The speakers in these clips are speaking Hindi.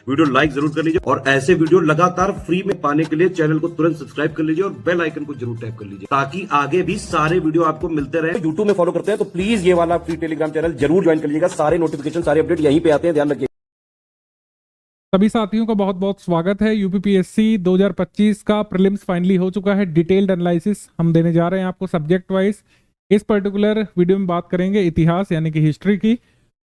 वीडियो लाइक जरूर कर लीजिए और ऐसे वीडियो लगातार फ्री में पाने के लिए चैनल को तुरंत सब्सक्राइब कर लीजिए और बेल आइकन को जरूर टैप कर लीजिए ताकि आगे भी सारे वीडियो आपको मिलते रहे। यूट्यूब में फॉलो करते हैं तो प्लीज ये वाला फ्री टेलीग्राम चैनल जरूर ज्वाइन कर लीजिएगा। सारे नोटिफिकेशन सारे अपडेट यहीं पे आते हैं, ध्यान रखिए। सभी साथियों का बहुत बहुत स्वागत है। यूपीपीएससी 2025 का प्रीलिम्स फाइनली हो चुका है। डिटेल्ड एनालिसिस हम देने जा रहे हैं आपको सब्जेक्ट वाइज। इस पर्टिकुलर वीडियो में बात करेंगे इतिहास यानी कि हिस्ट्री की।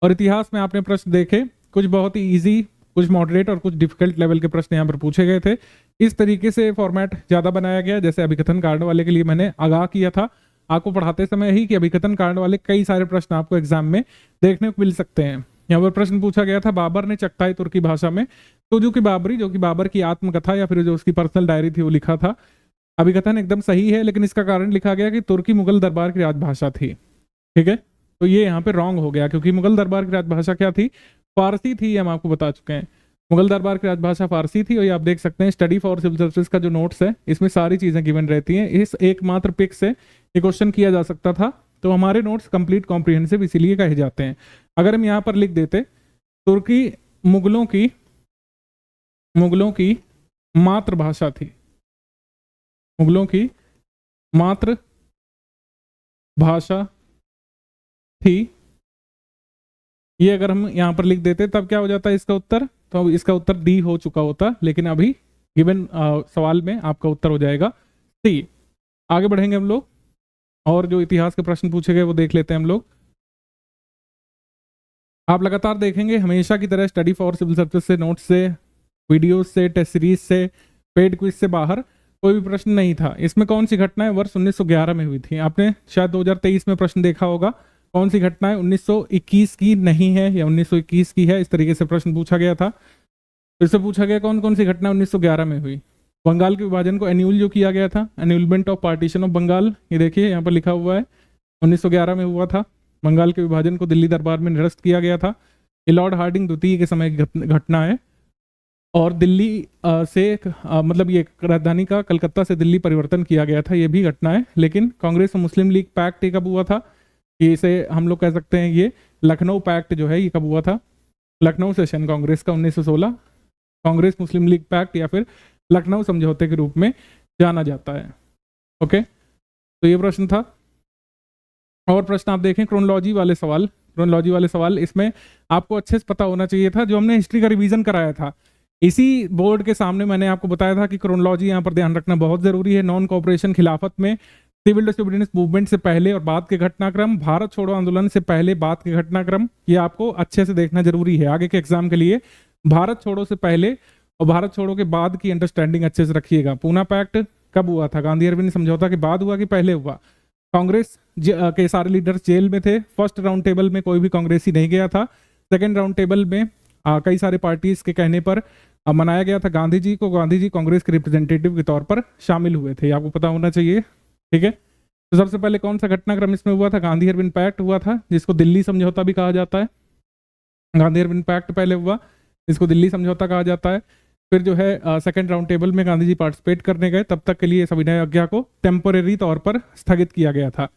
और इतिहास में आपने प्रश्न देखे, कुछ बहुत ही इजी, कुछ मॉडरेट और कुछ डिफिकल्ट लेवल के प्रश्न यहाँ पर पूछे गए थे। इस तरीके से फॉर्मेट ज़्यादा बनाया गया, जैसे अभिकथन कांड वाले के लिए मैंने आगाह किया था आपको पढ़ाते समय ही कि अभिकथन कांड वाले कई सारे प्रश्न आपको एग्जाम में देखने को मिल सकते हैं। यहाँ पर प्रश्न पूछा गया था बाबर ने चगताई तुर्की भाषा में, तो जो कि बाबर की आत्मकथा या फिर जो उसकी पर्सनल डायरी थी वो लिखा था। अभिकथन एकदम सही है, लेकिन इसका कारण लिखा गया कि तुर्की मुगल दरबार की राजभाषा थी। ठीक है, तो ये यहाँ पे रॉन्ग हो गया, क्योंकि मुगल दरबार की राजभाषा क्या थी? फारसी थी। हम आपको बता चुके हैं मुगल दरबार की राजभाषा फारसी थी। और ये आप देख सकते हैं स्टडी फॉर सिविल सर्विसेज का जो नोट्स है, इसमें सारी चीजें गिवन रहती हैं। इस एकमात्र पिक से ये क्वेश्चन किया जा सकता था। तो हमारे नोट्स कंप्लीट कॉम्प्रिहेंसिव इसीलिए कहे जाते हैं। अगर हम यहाँ पर लिख देते तुर्की मुगलों की मातृभाषा थी, मुगलों की मातृ भाषा थी, ये अगर हम यहाँ पर लिख देते तब क्या हो जाता है इसका उत्तर? तो इसका उत्तर डी हो चुका होता, लेकिन अभी गिवन सवाल में आपका उत्तर हो जाएगा सी। आगे बढ़ेंगे हम लोग और जो इतिहास के प्रश्न पूछे गए वो देख लेते हैं हम लोग। आप लगातार देखेंगे हमेशा की तरह स्टडी फॉर सिविल सर्विस से, नोट्स से, वीडियोस से, टेस्ट सीरीज से, पेड क्विज से बाहर कोई भी प्रश्न नहीं था। इसमें कौन सी घटनाएं वर्ष 1911 में हुई थी? आपने शायद 2023 में प्रश्न देखा होगा। कौन सी घटनाएं 1921 की नहीं है या 1921 की है, इस तरीके से प्रश्न पूछा गया था। फिर से पूछा गया कौन कौन सी घटना 1911 में हुई। बंगाल के विभाजन को एन्यूल जो किया गया था, एन्यूलमेंट ऑफ पार्टीशन ऑफ बंगाल, ये देखिए यहाँ पर लिखा हुआ है 1911 में हुआ था। बंगाल के विभाजन को दिल्ली दरबार में निरस्त किया गया था। ये लॉर्ड हार्डिंग द्वितीय के समय की घटना है। और दिल्ली मतलब ये राजधानी का कलकत्ता से दिल्ली परिवर्तन किया गया था, ये भी घटना है। लेकिन कांग्रेस और मुस्लिम लीग पैक्ट कब हुआ था? इसे हम लोग कह सकते हैं ये लखनऊ पैक्ट जो है ये कब हुआ था? लखनऊ सेशन कांग्रेस का 1916, कांग्रेस मुस्लिम लीग पैक्ट या फिर लखनऊ समझौते के रूप में जाना जाता है। ओके, तो ये प्रश्न था। और प्रश्न आप देखें क्रोनोलॉजी वाले सवाल, इसमें आपको अच्छे से पता होना चाहिए था। जो हमने हिस्ट्री का रिवीजन कराया था, इसी बोर्ड के सामने मैंने आपको बताया था कि क्रोनोलॉजी यहाँ पर ध्यान रखना बहुत जरूरी है। नॉन कोऑपरेशन खिलाफत में, सिविल डिसोबीडियंस मूवमेंट से पहले और बाद के घटनाक्रम, भारत छोड़ो आंदोलन से पहले बाद के घटनाक्रम, ये आपको अच्छे से देखना जरूरी है आगे के एग्जाम के लिए। भारत छोड़ो से पहले और भारत छोड़ो के बाद की अंडरस्टैंडिंग अच्छे से रखिएगा। पूना पैक्ट कब हुआ था? गांधी अरविंद समझौता के बाद हुआ कि पहले हुआ? कांग्रेस के सारे लीडर्स जेल में थे। फर्स्ट राउंड टेबल में कोई भी कांग्रेसी नहीं गया था। सेकेंड राउंड टेबल में कई सारे पार्टीज के कहने पर मनाया गया था। गांधी जी कांग्रेस के रिप्रेजेंटेटिव के तौर पर शामिल हुए थे, आपको पता होना चाहिए। ठीक है, तो सबसे पहले कौन सा घटनाक्रम इसमें हुआ था? गांधी अरविंद पैक्ट हुआ था, जिसको दिल्ली समझौता भी कहा जाता है। गांधी अरविंद पैक्ट पहले हुआ, जिसको दिल्ली समझौता कहा जाता है। फिर जो है सेकेंड राउंड टेबल में गांधी जी पार्टिसिपेट करने गए, तब तक के लिए सविनय अवज्ञा को टेम्परेरी तौर पर स्थगित किया गया था।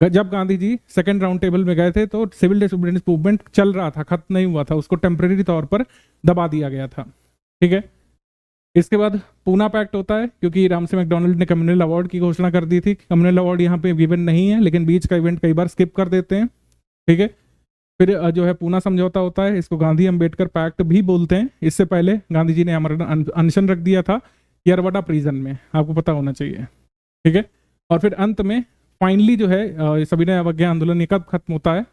जब Gandhi ji second round table में गए थे तो सिविल डिसोबीडियंस मूवमेंट चल रहा था, खत्म नहीं हुआ था, उसको टेम्परेरी तौर पर दबा दिया गया था। ठीक है, इसके बाद पूना पैक्ट होता है, क्योंकि रामसे मैकडोनल्ड ने कम्युनल अवार्ड की घोषणा कर दी थी। कम्युनल अवार्ड यहाँ पे गिवन नहीं है, लेकिन बीच का इवेंट कई बार स्किप कर देते हैं। ठीक है, फिर जो है पूना समझौता होता है, इसको गांधी अंबेडकर पैक्ट भी बोलते हैं। इससे पहले गांधी जी ने अनशन रख दिया था यरवड़ा प्रिजन में, आपको पता होना चाहिए। ठीक है, और फिर अंत में फाइनली जो है सविनय अवज्ञा आंदोलन ये कब खत्म होता है?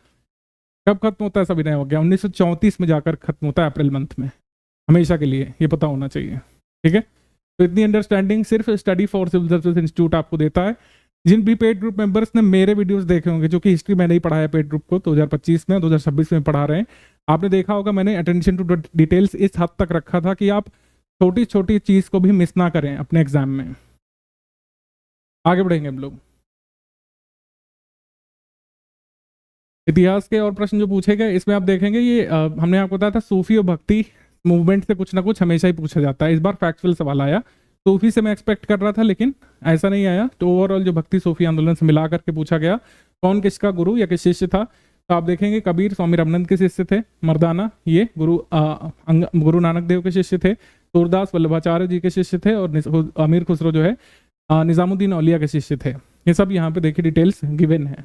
सविनय अवज्ञा 1934 में जाकर खत्म होता है, अप्रैल मंथ में, हमेशा के लिए, ये पता होना चाहिए। ठीक है, तो इतनी अंडरस्टैंडिंग सिर्फ study for civil services institute आपको देता है। जिन भी पेड ग्रुप मेंबर्स ने मेरे वीडियोस देखे होंगे, जो कि हिस्ट्री में नहीं पढ़ाया पेड ग्रुप को, 2025 में 2026 में पढ़ा रहे हैं, आपने देखा होगा मैंने अटेंशन टू डिटेल्स इस हद तक रखा था कि आप छोटी छोटी चीज को भी मिस ना करें अपने एग्जाम में। आगे बढ़ेंगे हम लोग। इतिहास के और प्रश्न जो पूछे गए, इसमें आप देखेंगे ये हमने आपको बताया था सूफी और भक्ति मूवमेंट से कुछ ना कुछ हमेशा ही पूछा जाता है। इस बार फैक्चुअल सवाल आया, सूफी से मैं एक्सपेक्ट कर रहा था लेकिन ऐसा नहीं आया। तो ओवरऑल जो भक्ति सूफी आंदोलन से मिला करके पूछा गया, कौन किसका गुरु या किस शिष्य था? तो आप देखेंगे कबीर स्वामी रामानंद के शिष्य थे, मर्दाना ये गुरु नानक देव के शिष्य थे, सूरदास वल्लभाचार्य जी के शिष्य थे, और अमीर खुसरो जो है निजामुद्दीन औलिया के शिष्य थे। ये सब यहाँ पे देखिए डिटेल्स गिवन है।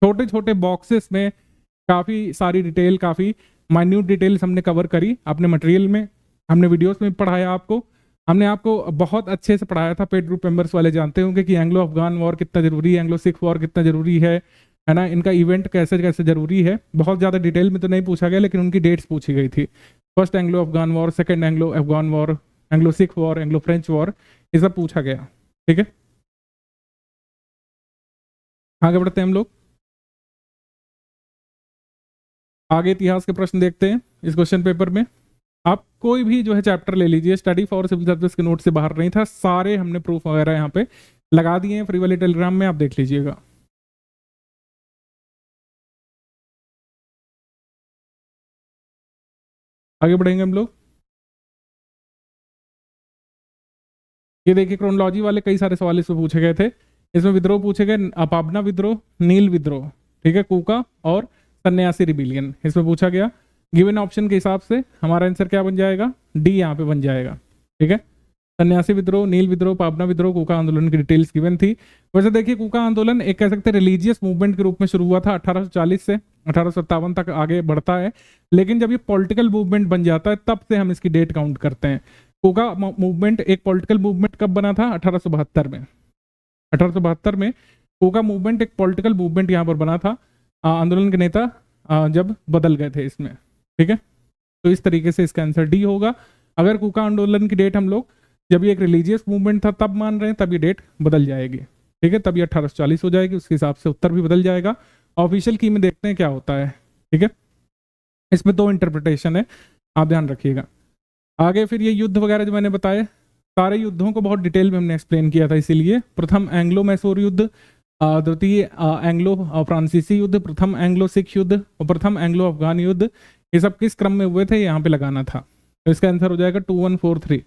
छोटे छोटे बॉक्सेस में काफ़ी सारी डिटेल, काफ़ी माइन्यूट डिटेल्स हमने कवर करी अपने मटेरियल में, हमने वीडियोस में पढ़ाया आपको, हमने आपको बहुत अच्छे से पढ़ाया था। पेड ग्रुप मेंबर्स वाले जानते होंगे कि एंग्लो अफगान वॉर कितना जरूरी है, एंग्लो सिख वॉर कितना जरूरी है ना, इनका इवेंट कैसे कैसे जरूरी है। बहुत ज़्यादा डिटेल में तो नहीं पूछा गया, लेकिन उनकी डेट्स पूछी गई थी। First Anglo Afghan war, second Anglo Afghan war, Anglo Sikh war, Anglo French war, ये सब पूछा गया। ठीक है, आगे बढ़ते हैं हम लोग। आगे इतिहास के प्रश्न देखते हैं इस क्वेश्चन पेपर में। आप कोई भी जो है चैप्टर ले लीजिए, स्टडी फॉर सिविल सर्विस के नोट से बाहर नहीं था, सारे हमने प्रूफ वगैरह यहाँ पे लगा दिए हैं फ्री वाले टेलीग्राम में, आप देख लीजिएगा। आगे बढ़ेंगे हम लोग। ये देखिए क्रोनोलॉजी वाले कई सारे सवाल इसमें पूछे गए थे। इसमें विद्रोह पूछे गए, पाबना विद्रोह, नील विद्रोह, ठीक है, कूका और सन्यासी रिबिलियन, इसमें पूछा गया। गिवन ऑप्शन के हिसाब से हमारा आंसर क्या बन जाएगा, डी यहाँ पे बन जाएगा। ठीक है, सन्यासी विद्रोह, नील विद्रोह, पाबना विद्रोह, कूका आंदोलन की डिटेल्स गिवन थी। वैसे देखिए कूका आंदोलन एक कह सकते हैं रिलीजियस मूवमेंट के रूप में शुरू हुआ था, 1840 से 1857 तक आगे बढ़ता है, लेकिन जब ये पॉलिटिकल मूवमेंट बन जाता है तब से हम इसकी डेट काउंट करते हैं। कूका मूवमेंट एक पॉलिटिकल मूवमेंट कब बना था, 1872 में। 1872 में कूका मूवमेंट एक पॉलिटिकल मूवमेंट यहाँ पर बना था। आंदोलन के नेता जब बदल गए थे इसमें। ठीक है, तो इस तरीके से इसका आंसर डी होगा। अगर कूका आंदोलन की डेट हम लोग जब ये एक रिलीजियस मूवमेंट था तब मान रहे हैं, तब ये डेट बदल जाएगी। ठीक है, तब ये 1840 हो जाएगी, उसके हिसाब से उत्तर भी बदल जाएगा। ऑफिशियल की में देखते हैं क्या होता है। ठीक है, इसमें दो इंटरप्रिटेशन है, आप ध्यान रखिएगा। आगे फिर ये युद्ध वगैरह जो मैंने बताए, सारे युद्धों को बहुत डिटेल में हमने एक्सप्लेन किया था, इसीलिए प्रथम एंग्लो मैसूर युद्ध, द्वितीय एंग्लो फ्रांसीसी युद्ध, प्रथम एंग्लो सिख युद्ध और प्रथम एंग्लो अफगान युद्ध, ये सब किस क्रम में हुए थे यहाँ पे लगाना था। तो इसका आंसर हो जाएगा 2143।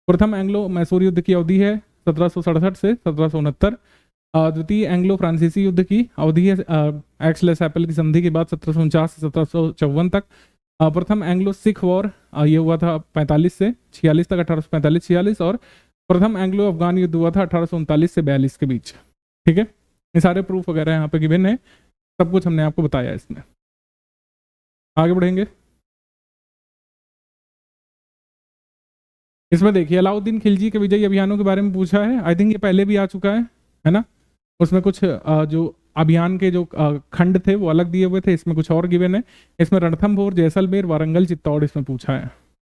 प्रथम एंग्लो मैसूर युद्ध की अवधि है 1767 से 1769। द्वितीय एंग्लो फ्रांसीसी युद्ध की अवधि है एक्स-लैसापल की संधि के बाद 1749 से 1754 तक। प्रथम एंग्लो सिख वॉर ये हुआ था 45 से 46 तक, 1845-46, और प्रथम एंग्लो अफगान युद्ध हुआ था 1839 से 42 के बीच। ठीक है, ये सारे प्रूफ वगैरह यहाँ पे गिवन है, सब कुछ हमने आपको बताया इसमें। आगे बढ़ेंगे। इसमें देखिए अलाउद्दीन खिलजी के विजयी अभियानों के बारे में पूछा है। आई थिंक ये पहले भी आ चुका है ना। उसमें कुछ जो अभियान के जो खंड थे वो अलग दिए हुए थे, इसमें कुछ और गिवन है। इसमें रणथंभौर, जैसलमेर, वारंगल, चित्तौड़ इसमें पूछा है।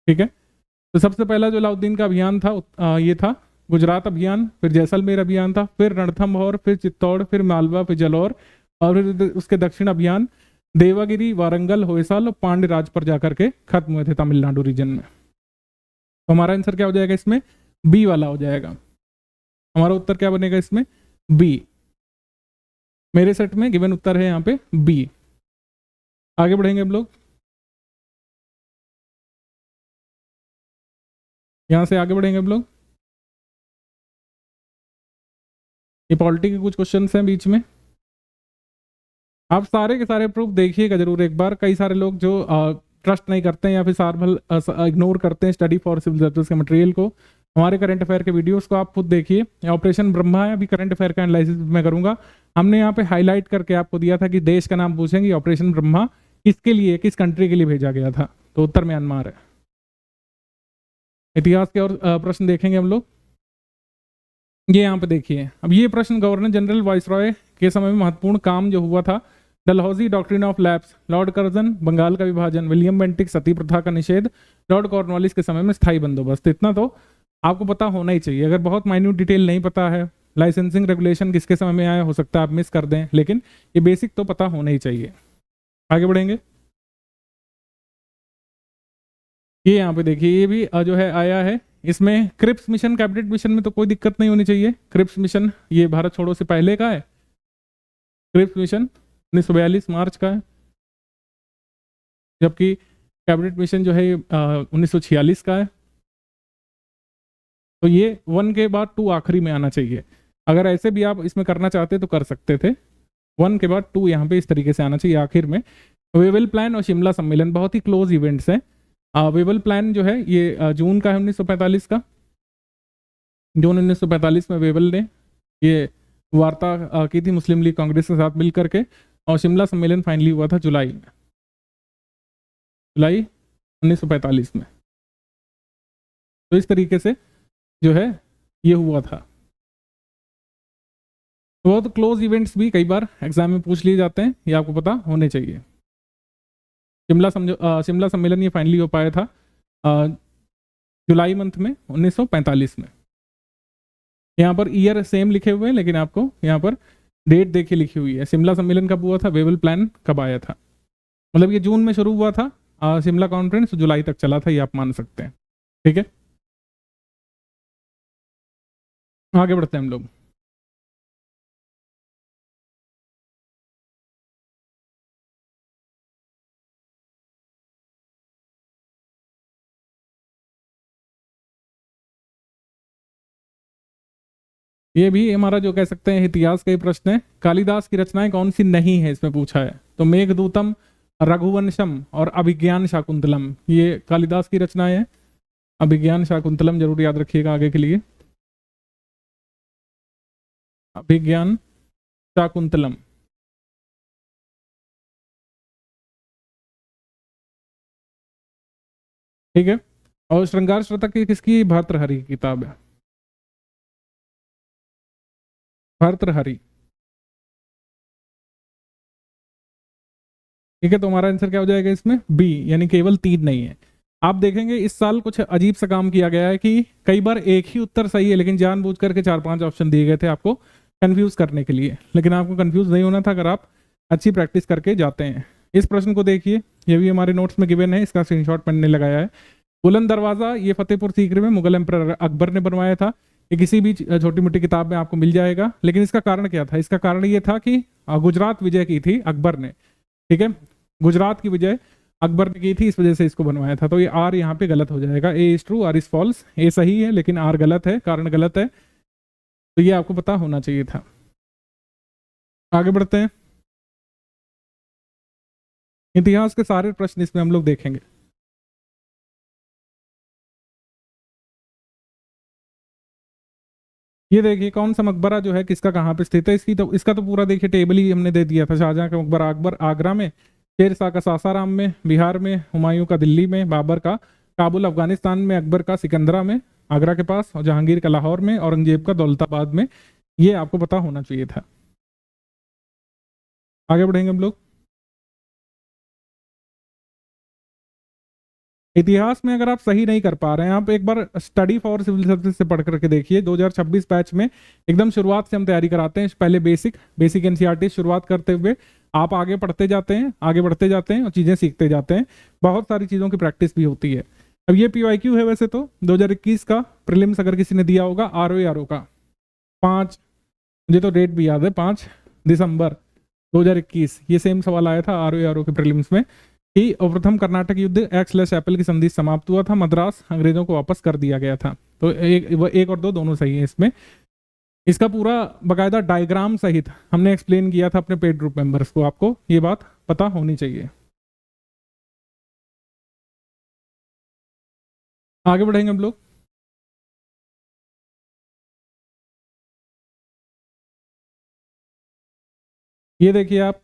ठीक है, तो सबसे पहला जो अलाउद्दीन का अभियान था ये था गुजरात अभियान, फिर जैसलमेर अभियान था, फिर रणथंभौर, फिर चित्तौड़, फिर मालवा, फिर जलौर, और फिर उसके दक्षिण अभियान देवागिरी, वारंगल, होयसाल और पांड्य राज पर जाकर के खत्म हुए थे तमिलनाडु रीजन में। तो हमारा आंसर क्या हो जाएगा इसमें, बी वाला हो जाएगा। हमारा उत्तर क्या बनेगा इसमें, बी। मेरे सेट में गिवन उत्तर है यहाँ पे बी। आगे बढ़ेंगे हम लोग, यहां से आगे बढ़ेंगे हम लोग। ये पॉलिटी के कुछ क्वेश्चंस हैं बीच में, आप सारे के सारे प्रूफ देखिएगा जरूर एक बार। कई सारे लोग जो ट्रस्ट नहीं करते हैं या फिर सार भल इग्नोर करते हैं स्टडी फॉर सिविल सर्विस के मटेरियल को, हमारे करंट अफेयर के वीडियोस को आप खुद देखिए। ऑपरेशन ब्रह्मा है, अभी करंट अफेयर का एनालिसिस मैं करूंगा। हमने यहाँ पे हाईलाइट करके आपको दिया था कि देश का नाम पूछेंगे, ऑपरेशन ब्रह्मा किसके लिए, किस कंट्री के लिए भेजा गया था, तो उत्तर म्यांमार है। इतिहास के और प्रश्न देखेंगे हम लोग। ये यहाँ पे देखिए, अब ये प्रश्न गवर्नर जनरल वाइसरॉय के समय में महत्वपूर्ण काम जो हुआ था, Dalhousie doctrine of lapse, Lord Curzon, Bengal का विभाजन, विलियम बेंटिक, सती प्रथा का निषेध, लॉर्ड कॉर्नवालिस के समय में स्थायी बंदोबस्त। इतना तो आपको पता होना ही चाहिए। अगर बहुत माइन्यूट डिटेल नहीं पता है, लाइसेंसिंग रेगुलेशन किसके समय में आया, हो सकता है आप मिस कर दें, लेकिन ये बेसिक तो पता होना ही चाहिए। आगे बढ़ेंगे। ये यहाँ पे देखिए, ये भी जो है आया है। इसमें क्रिप्स मिशन, कैबिनेट मिशन में तो कोई दिक्कत नहीं होनी चाहिए। क्रिप्स मिशन ये भारत छोड़ो से पहले का है। क्रिप्स मिशन 1942 मार्च का है, जबकि कैबिनेट मिशन जो है 1946 का है। तो ये 1 के बाद 2 आखिरी में आना चाहिए। अगर ऐसे भी आप इसमें करना चाहते तो कर सकते थे, 1 के बाद 2 यहाँ पे इस तरीके से आना चाहिए आखिर में। वेवल प्लान और शिमला सम्मेलन बहुत ही क्लोज इवेंट्स हैं। वेवल प्लान जो है ये जून का है 1945 का। जून 1945 में वेवल ने ये वार्ता की थी मुस्लिम लीग कांग्रेस के साथ मिल करके, और शिमला सम्मेलन फाइनली हुआ था जुलाई में, जुलाई 1945 में। तो इस तरीके से जो है ये हुआ था। बहुत क्लोज इवेंट्स भी कई बार एग्जाम में पूछ लिए जाते हैं, ये आपको पता होने चाहिए। शिमला सम्मेलन ये फाइनली हो पाया था जुलाई मंथ में 1945 में। यहाँ पर ईयर सेम लिखे हुए हैं, लेकिन आपको यहाँ पर डेट देखिए लिखी हुई है। शिमला सम्मेलन कब हुआ था, वेवल प्लान कब आया था। मतलब ये जून में शुरू हुआ था, शिमला कॉन्फ्रेंस जुलाई तक चला था, ये आप मान सकते हैं। ठीक है, आगे बढ़ते हैं हम लोग। ये भी हमारा जो कह सकते हैं इतिहास का ही प्रश्न है। कालिदास की रचनाएं कौन सी नहीं है, इसमें पूछा है। तो मेघदूतम, रघुवंशम और अभिज्ञान शाकुंतलम, ये कालिदास की रचनाएं हैं। अभिज्ञान शाकुंतलम जरूर याद रखिएगा आगे के लिए। अभिज्ञान शाकुंतलम, ठीक है। और श्रृंगार शतक की किसकी, भर्तृहरि की किताब है, भर्तृहरि। ठीक है, तो हमारा आंसर क्या हो जाएगा इसमें, बी, यानी केवल 3 नहीं है। आप देखेंगे इस साल कुछ अजीब सा काम किया गया है कि कई बार एक ही उत्तर सही है, लेकिन जानबूझ करके 4-5 ऑप्शन दिए गए थे आपको कंफ्यूज करने के लिए। लेकिन आपको कंफ्यूज नहीं होना था अगर आप अच्छी प्रैक्टिस करके जाते हैं। इस प्रश्न को देखिए, ये भी हमारे नोट्स में गिवन है, इसका स्क्रीनशॉट मैंने लगाया है। बुलंद दरवाजा ये फतेहपुर सीकरी में मुगल एम्परर अकबर ने बनवाया था। ये किसी भी छोटी मोटी किताब में आपको मिल जाएगा। लेकिन इसका कारण क्या था, इसका कारण ये था कि गुजरात विजय की थी अकबर ने। ठीक है, गुजरात की विजय अकबर ने की थी, इस वजह से इसको बनवाया था। तो ये आर यहाँ पे गलत हो जाएगा। A is true, R is false. A सही है लेकिन आर गलत है, कारण गलत है। तो ये आपको पता होना चाहिए था। आगे बढ़ते हैं, इतिहास के सारे प्रश्न इसमें हम लोग देखेंगे। ये देखिए कौन सा मकबरा जो है किसका कहाँ पे स्थित है, इसका तो पूरा देखिए टेबल ही हमने दे दिया था। शाहजहां का मकबरा अकबर आगरा में, शेर शाह का सासाराम में बिहार में, हुमायूं का दिल्ली में, बाबर का काबुल अफगानिस्तान में, अकबर का सिकंदरा में आगरा के पास, और जहांगीर का लाहौर में, औरंगजेब का दौलताबाद में। ये आपको पता होना चाहिए था। आगे बढ़ेंगे हम लोग। इतिहास में अगर आप सही नहीं कर पा रहे हैं, आप एक बार स्टडी फॉर सिविल सर्विस से पढ़ करके देखिए। 2026 बैच में एकदम शुरुआत से हम तैयारी कराते हैं। पहले बेसिक एनसीईआरटी शुरुआत करते हुए आप आगे पढ़ते जाते हैं, आगे बढ़ते जाते हैं और चीज़ें सीखते जाते हैं। बहुत सारी चीज़ों की प्रैक्टिस भी होती है। अब ये PYQ है वैसे तो 2021 का प्रीलिम्स अगर किसी ने दिया होगा, RO का 5, मुझे तो डेट भी याद है, 5 दिसंबर 2021 ये सेम सवाल आया था RO के प्रीलिम्स में कि प्रथम कर्नाटक युद्ध एक्स/एप्पल की संधि समाप्त हुआ था, मद्रास अंग्रेजों को वापस कर दिया गया था। तो एक और दो दोनों सही है इसमें। इसका पूरा बकायदा डायग्राम सहित हमने एक्सप्लेन किया था अपने पेड ग्रुप मेंबर्स को, आपको ये बात पता होनी चाहिए। आगे बढ़ेंगे हम लोग। ये देखिए आप,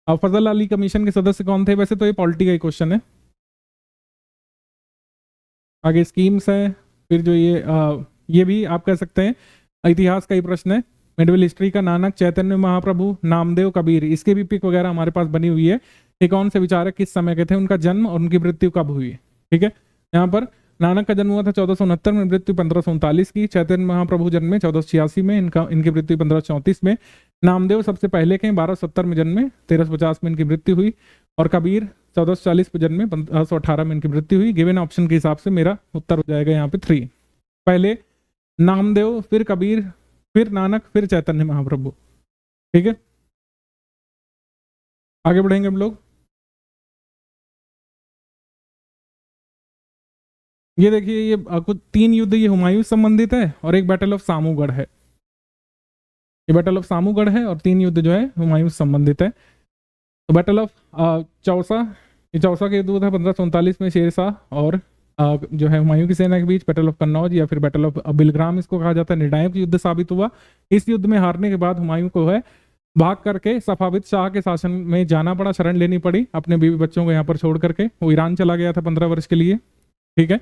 फजल अली कमीशन के सदस्य कौन थे, वैसे तो ये पॉलिटी का ही क्वेश्चन है। आगे स्कीम्स है, फिर जो ये भी आप कह सकते हैं इतिहास का ही प्रश्न है। मिडिवल हिस्ट्री का नानक, चैतन्य महाप्रभु, नामदेव, कबीर, इसके भी पिक वगैरह हमारे पास बनी हुई है। ये कौन से विचारक किस समय के थे, उनका जन्म और उनकी मृत्यु कब हुई। ठीक है, यहाँ पर नानक का जन्म हुआ था 1469 में, मृत्यु 1539 की। चैतन्य महाप्रभु जन्म में 1486 में, इनकी मृत्यु 1534 में। नामदेव सबसे पहले के 1270 में जन्मे, 1350 में इनकी मृत्यु हुई। और कबीर 1440 में जन्मे, 1518 में इनकी मृत्यु हुई। गिवन ऑप्शन के हिसाब से मेरा उत्तर हो जाएगा यहाँ पे 3। पहले नामदेव, फिर कबीर, फिर नानक, फिर चैतन्य महाप्रभु। ठीक है, आगे बढ़ेंगे हम लोग। ये देखिए ये कुछ 3 युद्ध ये हुमायूं से संबंधित है और एक बैटल ऑफ सामूगढ़ है। ये बैटल ऑफ सामूगढ़ है और 3 युद्ध जो है हुमायूं से संबंधित है। तो बैटल ऑफ चौसा, ये चौसा का युद्ध हुआ था 1539 में शेरशाह और जो है हुमायूं की सेना के बीच। बैटल ऑफ कन्नौज या फिर बैटल ऑफ बिलग्राम इसको कहा जाता है, निर्णायक युद्ध साबित हुआ। इस युद्ध में हारने के बाद हुमायूं को है भाग करके सफाविद शाह के शासन में जाना पड़ा, शरण लेनी पड़ी, अपने बीवी बच्चों को यहाँ पर छोड़ करके वो ईरान चला गया था 15 वर्ष के लिए। ठीक है,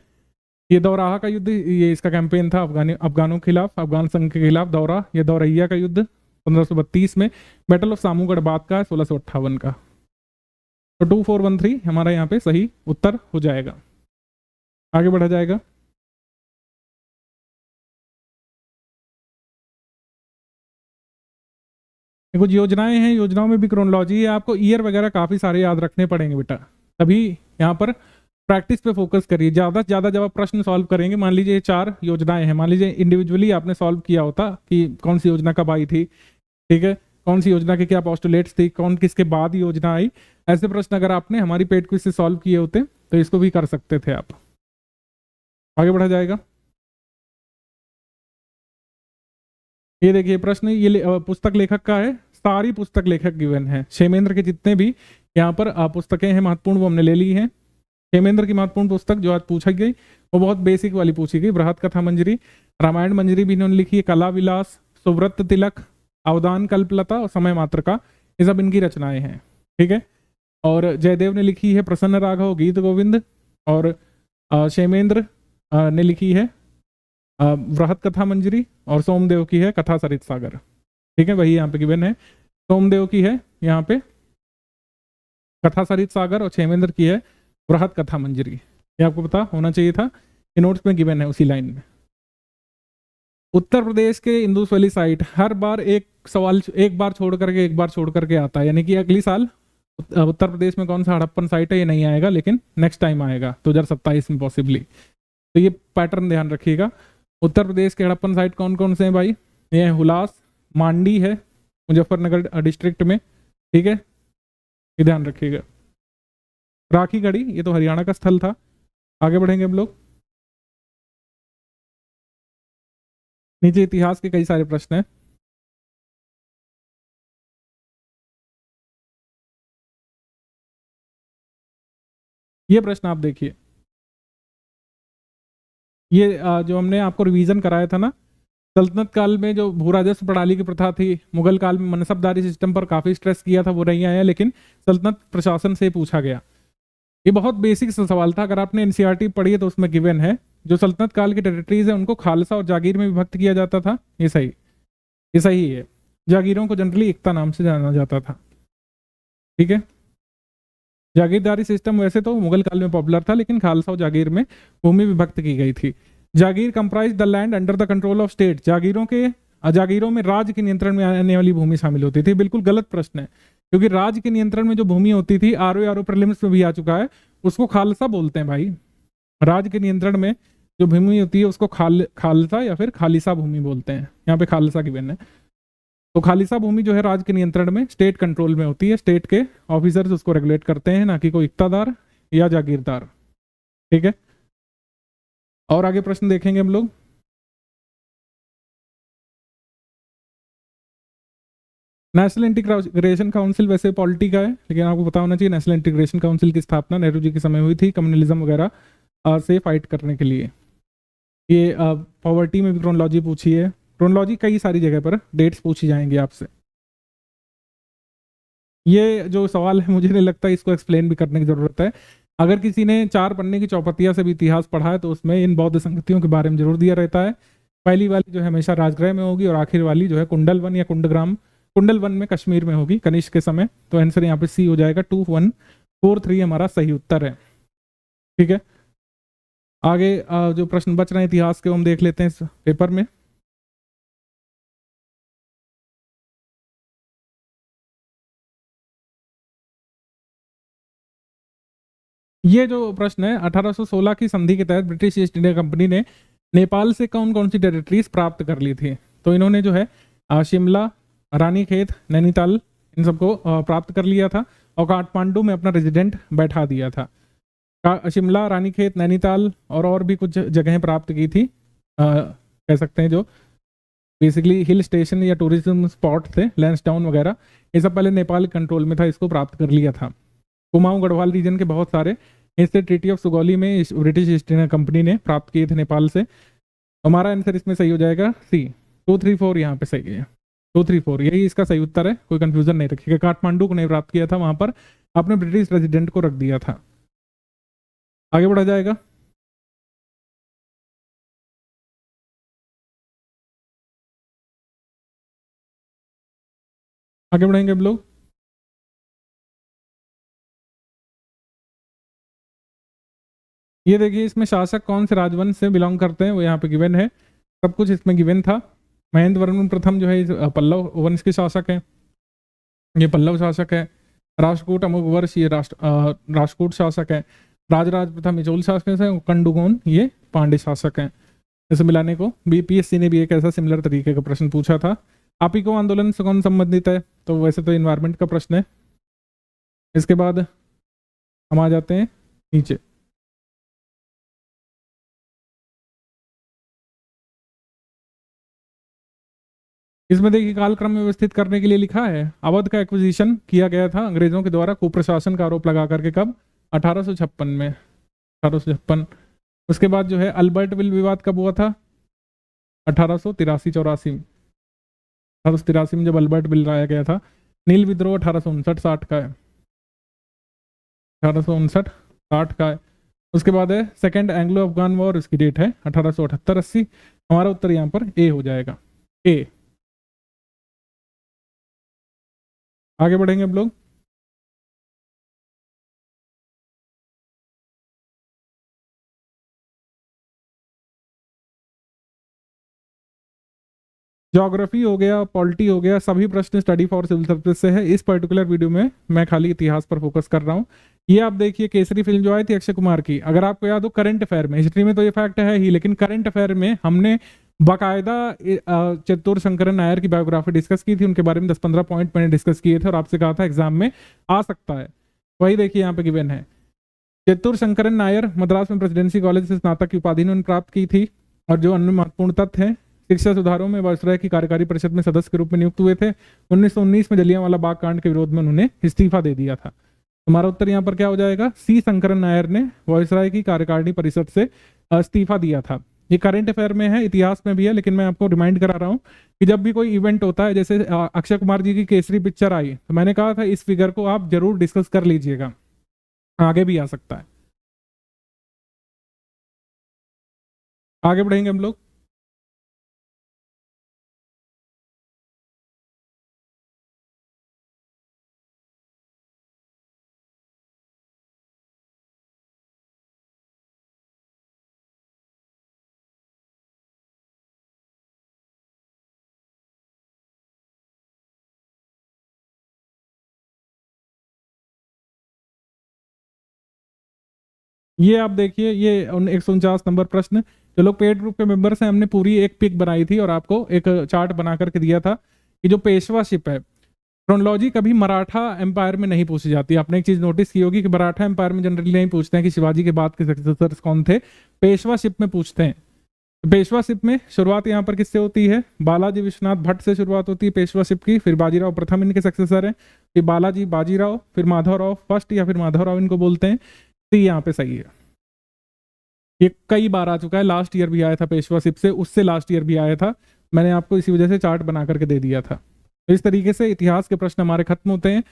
ये दौराहा का युद्ध, ये इसका कैंपेन था अफगानों के खिलाफ, अफगान संघ के खिलाफ दौरा, ये दौरैया का युद्ध 1532 में। बैटल ऑफ सामूगढ़ बाद का है 1658 का। तो 2413 हमारा यहाँ पे सही उत्तर हो जाएगा। आगे बढ़ा जाएगा। कुछ योजनाएं हैं, योजनाओं में भी क्रोनोलॉजी है, आपको ईयर वगैरह काफी सारे याद रखने पड़ेंगे बेटा, तभी यहाँ पर प्रैक्टिस पे फोकस करिए। ज्यादा से ज्यादा जब आप प्रश्न सॉल्व करेंगे, मान लीजिए 4 योजनाएं हैं, मान लीजिए इंडिविजुअली आपने सॉल्व किया होता कि कौन सी योजना कब आई थी, ठीक है, कौन सी योजना के क्या पोस्टुलेट्स थी, कौन किसके बाद योजना आई, ऐसे प्रश्न अगर आपने हमारी पेड क्विज से सॉल्व किए होते तो इसको भी कर सकते थे आप। आगे बढ़ा जाएगा। ये देखिए प्रश्न, ये पुस्तक लेखक का है, सारी पुस्तक लेखक गिवन है। क्षेमेंद्र के जितने भी यहाँ पर पुस्तकें हैं महत्वपूर्ण वो हमने ले ली हैं। क्षेमेंद्र की महत्वपूर्ण पुस्तक जो आज पूछी गई वो बहुत बेसिक वाली पूछी गई, बृहत कथा मंजरी, रामायण मंजरी भी इन्होंने लिखी है, कला विलास, सुव्रत तिलक, अवदान कल्पलता और समय मात्र का, ये सब इनकी रचनाएं हैं। ठीक है, और जयदेव ने लिखी है प्रसन्न राघव, गीत गोविंद, और क्षेमेंद्र ने लिखी है बृहत कथा मंजरी, और सोमदेव की है कथा सरित सागर। ठीक है, वही यहाँ पे गिवन है, सोमदेव की है यहाँ पे कथा सरित सागर और क्षेमेंद्र की है बृहत कथा मंजरी। ये आपको पता होना चाहिए था, ये नोट्स में गिवन है उसी लाइन में। उत्तर प्रदेश के इंदुस वैली साइट हर बार एक सवाल एक बार छोड़ करके आता है, यानी कि अगली साल उत्तर प्रदेश में कौन सा हड़प्पन साइट है ये नहीं आएगा, लेकिन नेक्स्ट टाइम आएगा 2027 में पॉसिबली। तो ये पैटर्न ध्यान रखिएगा। उत्तर प्रदेश के हड़प्पन साइट कौन कौन से हैं भाई? ये हुलास, मांडी है मुजफ्फरनगर डिस्ट्रिक्ट में, ठीक है, ये ध्यान रखिएगा। राखी गढ़ी ये तो हरियाणा का स्थल था। आगे बढ़ेंगे हम लोग। नीचे इतिहास के कई सारे प्रश्न हैं। ये प्रश्न आप देखिए, ये जो हमने आपको रिवीजन कराया था ना, सल्तनत काल में जो भू राजस्व प्रणाली की प्रथा थी, मुगल काल में मनसबदारी सिस्टम पर काफी स्ट्रेस किया था, वो नहीं आया, लेकिन सल्तनत प्रशासन से पूछा गया। ये बहुत बेसिक सा सवाल था, अगर आपने एनसीईआरटी पढ़ी है तो उसमें गिवन है। जो सल्तनत काल की टेरिटरीज है उनको खालसा और जागीर में विभक्त किया जाता था, ये सही है। जागीरों को जनरली एकता नाम से जाना जाता था। ठीक है, जागीरदारी सिस्टम वैसे तो मुगल काल में पॉपुलर था, लेकिन खालसा और जागीर में भूमि विभक्त की गई थी। Jagir comprise the land under the control of state, जागीरों में राज्य के नियंत्रण में आने वाली भूमि शामिल होती थी। बिल्कुल गलत प्रश्न है, क्योंकि राज्य के नियंत्रण में जो भूमि होती थी, आरओ प्रीलिम्स में भी आ चुका है, उसको खालसा बोलते हैं भाई। राज्य के नियंत्रण में जो भूमि होती है उसको खालसा या फिर खालिसा भूमि बोलते हैं। यहाँ पे खालसा की बहन है। तो खालिसा भूमि जो है राज्य के नियंत्रण में, स्टेट कंट्रोल में होती है, स्टेट के ऑफिसर्स उसको रेगुलेट करते हैं, ना कि कोई इक्तादार या जागीरदार। ठीक है, और आगे प्रश्न देखेंगे हम लोग। नेशनल इंटीग्रेशन काउंसिल वैसे पॉलिटी का है, लेकिन आपको पता होना चाहिए नेशनल इंटीग्रेशन काउंसिल की स्थापना नेहरू जी के समय हुई थी, कम्युनलिज्म वगैरह से फाइट करने के लिए। ये पॉवर्टी में भी क्रोनोलॉजी पूछी है, क्रोनोलॉजी कई सारी जगह पर डेट्स पूछी जाएंगी आपसे। ये जो सवाल है मुझे नहीं लगता इसको एक्सप्लेन भी करने की जरूरत है। अगर किसी ने 4 पन्ने की चौपतिया से भी इतिहास पढ़ा है तो उसमें इन बौद्ध संगतियों के बारे में जरूर दिया रहता है। पहली वाली जो है हमेशा राजगृह में होगी, और आखिर वाली जो है कुंडल वन या कुंडल वन में कश्मीर में होगी कनिष्क के समय। तो आंसर यहाँ पे सी हो जाएगा, 2143 हमारा सही उत्तर है। ठीक है, आगे जो प्रश्न बच रहे हैं इतिहास के हम देख लेते हैं इस पेपर में। ये जो प्रश्न है, 1816 की संधि के तहत ब्रिटिश ईस्ट इंडिया कंपनी ने नेपाल से कौन कौन सी टेरिटरीज प्राप्त कर ली थी? तो इन्होंने जो है शिमला, रानीखेत, नैनीताल, इन सबको प्राप्त कर लिया था, और काठमांडू में अपना रेजिडेंट बैठा दिया था। शिमला, रानीखेत, नैनीताल और भी कुछ जगहें प्राप्त की थी, कह सकते हैं जो बेसिकली हिल स्टेशन या टूरिज्म स्पॉट थे, लैंसडाउन वगैरह, ये सब पहले नेपाल कंट्रोल में था, इसको प्राप्त कर लिया था। कुमाऊं गढ़वाल रीजन के बहुत सारे हिस्से ट्रीटी ऑफ सुगौली में ब्रिटिश ईस्ट इंडिया कंपनी ने प्राप्त किए थे नेपाल से। हमारा आंसर इसमें सही हो जाएगा सी, 234 यहाँ पे सही है, 234 यही इसका सही उत्तर है, कोई कंफ्यूजन नहीं रखिएगा। काठमांडू को नहीं प्राप्त किया था, वहां पर आपने ब्रिटिश रेजिडेंट को रख दिया था। आगे बढ़ा जाएगा। आगे बढ़ेंगे हम लोग। ये देखिए इसमें शासक कौन से राजवंश से बिलोंग करते हैं वो यहाँ पे गिवन है, सब कुछ इसमें गिवन था। महेंद्र वर्मन प्रथम जो है पल्लव वंश के शासक है, ये पल्लव शासक है। राष्ट्रकूट अमोघ वर्ष ये राष्ट्रकूट शासक है। राजराज प्रथम इचोल शासक है। कंडुगोन ये पांड्य शासक हैं। इसे मिलाने को बीपीएससी ने भी एक ऐसा सिमिलर तरीके का प्रश्न पूछा था। आपीको आंदोलन से कौन संबंधित है, तो वैसे तो इन्वायरमेंट का प्रश्न है। इसके बाद हम आ जाते हैं नीचे। इसमें देखिए कालक्रम में व्यवस्थित करने के लिए लिखा है, अवध का एक्विजिशन किया गया था अंग्रेजों के द्वारा कुप्रशासन का आरोप लगा करके, कब? 1856 में, 1856। उसके बाद जो है अल्बर्ट विल विवाद कब हुआ था? 1883-84 में, 1883 में जब अल्बर्ट विल लाया गया था। नील विद्रोह 1859-60 का है, 1859-60 का है। उसके बाद है सेकेंड एंग्लो अफगान वॉर, इसकी डेट है 1878-80। हमारा उत्तर यहाँ पर ए हो जाएगा, ए। आगे बढ़ेंगे हम लोग। ज्योग्राफी हो गया, पॉलिटी हो गया, सभी प्रश्न स्टडी फॉर सिविल सर्विस से है। इस पर्टिकुलर वीडियो में मैं खाली इतिहास पर फोकस कर रहा हूँ। ये आप देखिए केसरी फिल्म जो आई थी अक्षय कुमार की, अगर आपको याद हो करंट अफेयर में, हिस्ट्री में तो ये फैक्ट है ही, लेकिन करंट अफेयर में हमने बाकायदा चित्तूर शंकरन नायर की बायोग्राफी डिस्कस की थी, उनके बारे में 10-15 पॉइंट मैंने डिस्कस किए थे और आपसे कहा था एग्जाम में आ सकता है। वही देखिए यहाँ पे गिवन है। चित्तूर शंकरन नायर मद्रास में प्रेसिडेंसी कॉलेज से स्नातक की उपाधि उन्होंने प्राप्त की थी। और जो अन्य महत्वपूर्ण तथ्य हैं, शिक्षा सुधारों में वायसराय की कार्यकारी परिषद में सदस्य के रूप में नियुक्त हुए थे। 1919 में जलियांवाला बाग कांड के विरोध में उन्होंने इस्तीफा दे दिया था। हमारा उत्तर यहाँ पर क्या हो जाएगा? सी, शंकरन नायर ने वायसराय की कार्यकारिणी परिषद से इस्तीफा दिया था। ये करंट अफेयर में है, इतिहास में भी है, लेकिन मैं आपको रिमाइंड करा रहा हूँ कि जब भी कोई इवेंट होता है, जैसे अक्षय कुमार जी की केसरी पिक्चर आई, तो मैंने कहा था इस फिगर को आप जरूर डिस्कस कर लीजिएगा, आगे भी आ सकता है। आगे बढ़ेंगे हम लोग। ये आप देखिए, ये 149 नंबर प्रश्न, जो लोग पेड ग्रुप के मेंबर्स हैं, हमने पूरी एक पिक बनाई थी और आपको एक चार्ट बना करके दिया था कि जो पेशवाशिप है, क्रोनोलॉजी कभी मराठा एम्पायर में नहीं पूछी जाती। आपने एक चीज नोटिस की होगी कि मराठा एम्पायर में जनरली नहीं पूछते हैं कि शिवाजी के बाद के सक्सेसर्स कौन थे, पेशवाशिप में पूछते हैं। पेशवाशिप में शुरुआत यहाँ पर किससे होती है? बालाजी विश्वनाथ भट्ट से शुरुआत होती है पेशवाशिप की, फिर बाजीराव प्रथम इनके सक्सेसर हैं, फिर बालाजी बाजीराव, फिर माधवराव फर्स्ट या फिर माधवराव इनको बोलते हैं। तो यहाँ पे सही है। ये कई बार आ चुका है, लास्ट ईयर भी आया था पेशवाशिप से, उससे लास्ट ईयर भी आया था, मैंने आपको इसी वजह से चार्ट बना करके दे दिया था। तो इस तरीके से इतिहास के प्रश्न हमारे खत्म होते हैं।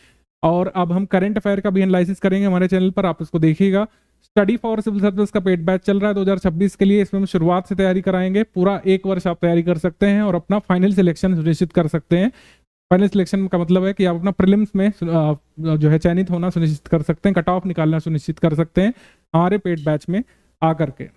और अब हम करंट अफेयर का भी एनालिसिस करेंगे हमारे चैनल पर, आप उसको देखिएगा। स्टडी फॉर सिविल सर्विस का पेड बैच चल रहा है 2026 के लिए, इसमें हम शुरुआत से तैयारी कराएंगे। पूरा एक वर्ष आप तैयारी कर सकते हैं और अपना फाइनल सिलेक्शन सुनिश्चित कर सकते हैं। फाइनल सिलेक्शन का मतलब है कि आप अपना प्रीलिम्स में जो है चयनित होना सुनिश्चित कर सकते हैं, कट ऑफ निकालना सुनिश्चित कर सकते हैं हमारे पेड बैच में आकर के।